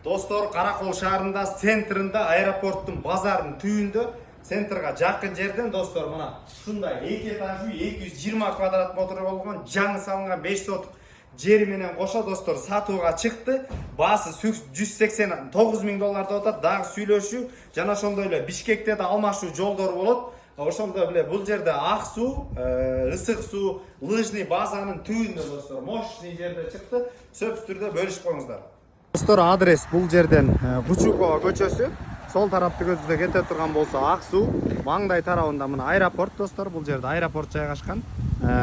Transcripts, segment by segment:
Достор, Каракол шаарында, центринде, аэропорттун базардын түбүндө, центрга жакын жерден достор, мына ушундай 2 этажы 220 квадрат метр болгон, жаңы салынган 5 сотук жери менен кошо достор сатууга чыкты. Баасы $189,000 деп атат. Дагы сүйлөшүү жана ошондой эле Бишкекте да алмашуу жолдор болот. Ошондой эле бул жерде ак суу, ысык суу, лыжный базанын түбүндө достор, мощный жерде чыкты. Сөзсүз түрдө бөлүшүп коюңуздар. Достор, адрес бул жерден Кучукова көчөсү. Сол тарапты көзүдө кете турган болсо ак суу, маңдай тарабында мына аэропорт достор, бул жерде аэропорт жайгашкан.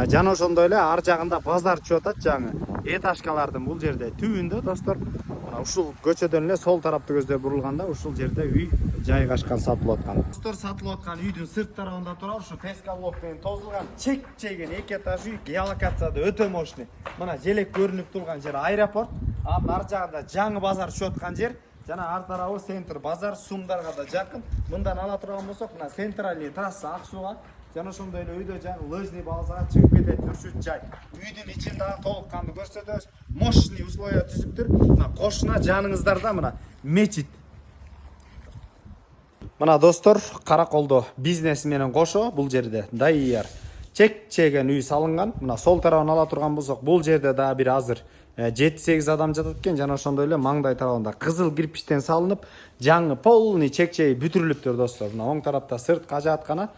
Жана ошондой эле ар жагында базар чыгып атат, жаңы этажкалардын бул жерде түбүндө достор. Мына ушул көчөдөн эле сол тарапты көздөй бурулганда ушул жерде үй жайгашкан, сатылып аткан. Достор, сатылып аткан үйдүн сырт тарабында турар, ушу теска блок менен тозулган чек-чеген 2 этаж үй, геолокацияда өтө мощный. Мына желек көрүнүп турган жер аэропорт, анын ар жагында жаңы базар чыгып аткан жер. Жана ар тарабы центр базар, сумдарга да жакын. Мындан ала турган болсок, мына центральный трасса ак сууга, жана ошондой эле үйдө жаңы лыжный базага чыгып кетет, бүршүт жай. Үйдүн ичин дагы толук кандуу көрсөтөбүз. Мощный условия түзүптүр. Мына кошуна жаныңыздарда мына мечит. Мына достор, Караколдо бизнес менен кошо бул жерде дайыяр чек-чеген үй салынган. Мына сол тарабын ала турган болсок, бул жерде дагы бир азыр 7-8 адам жатат экен, жана ошондой эле маңдай тарабында кызыл кирпичтен салынып, жаңы полный чек-чеги бүтүрүлүптүр достор. Мына оң тарапта сырт кажааткана.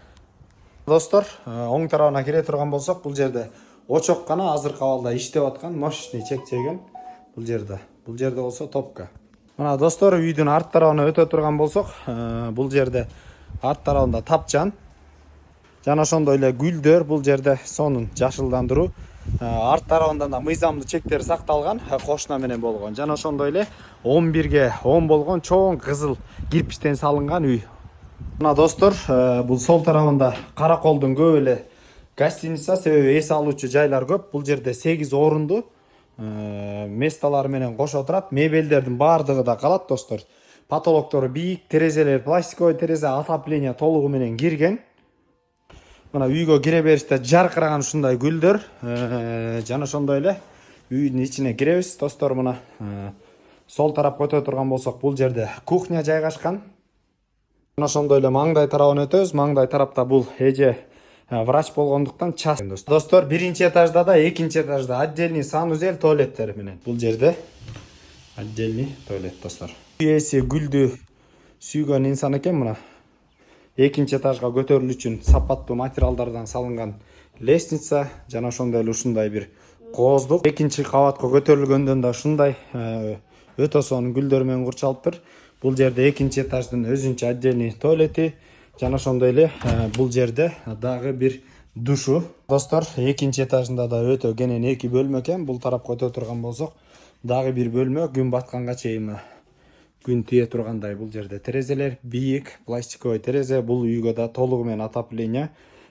Достор, оң тарабына кире турган болсок, бул жерде очоккана азыркы абалда иштеп аткан мощный чек-чеген бул жерде. Бул жерде болсо топка. Мына достор, үйдүн арт тарабына өтө турган болсок, бул жерде арт тарабында тапчан. Жана ошондой эле гүлдөр, бул жерде сонун жашылдандыруу. Арт тарабында да мыйзамдуу чектер сакталган, кошуна менен болгон. Жана ошондой эле 11ге 10 болгон чоң кызыл кирпичтен салынган үй. Мына достор, бул сол тарабында Караколдун көп эле гостиница, себеби эс алуучу жайлар көп. Бул жерде 8 орунду месталар менен кошо турат. Мебелдердин баардыгы да калат достор. Потолоктору бийик, терезелер пластиковый терезе, отопление толугу менен кирген. Мына үйгө кире бериште жаркыраган ушундай гүлдөр, жана ошондой эле үйдүн ичине киребиз достор. Мына сол тарапка өтө турган болсок, бул жерде кухня жайгашкан. Жана ошондой эле маңдай тарабын өтөбүз. Маңдай тарапта бул эже врач болгондуктан час. Достор, биринчи этажда да, экинчи этажда отдельный санузел, туалеттер менен. Бул жерде отдельный туалет достор. Үй ээси гүлдү сүйгөн инсан экен. Мына экинчи этажга көтөрүлүү үчүн сапаттуу материалдардан салынган лестница, жана ошондой эле ушундай бир кооздук. Экинчи кабатка көтөрүлгөндөн да ушундай өтө сонун гүлдөр менен курчалыптыр. Бул жерде экинчи этаждын өзүнчө отдельный туалети, жана ошондой эле бул жерде дагы бир душу. Достор, экинчи этажында да өтө кенен 2 бөлмө экен. Бул тарапка өтө турган болсок, дагы бир бөлмө, күн батканга чейин күн тие тургандай. Бул жерде терезелер бийик, пластиковый терезе. Бул үйгө да толугу менен отопление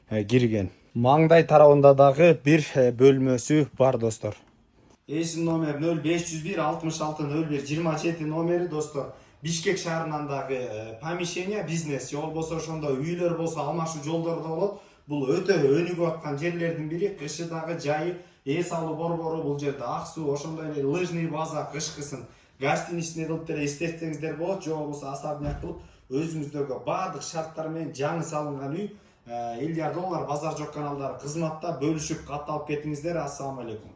кирген. Маңдай тарабында дагы бир бөлмөсү бар достор. Эсим номер 0501 66 01 27 номери достор. Бишкек шаарынан дагы помещение, бизнес же болбосо ошондой үйлөр болсо алмашуу жолдор да болот. Бул өтө өнүгүп аткан жерлердин бири. Кышы дагы жайы эс алуу борбору, бул жерде ак суу, ошондой эле лыжный база кышкысын гостиничный кылып деле эстетсеңиздер болот, же болбосо особняк кылып өзүңүздөргө баардык шарттар менен жаңы салынган үй. $50 базар жок каналдары кызматта, бөлүшүп катталып кетиңиздер. Ассаламу алейкум.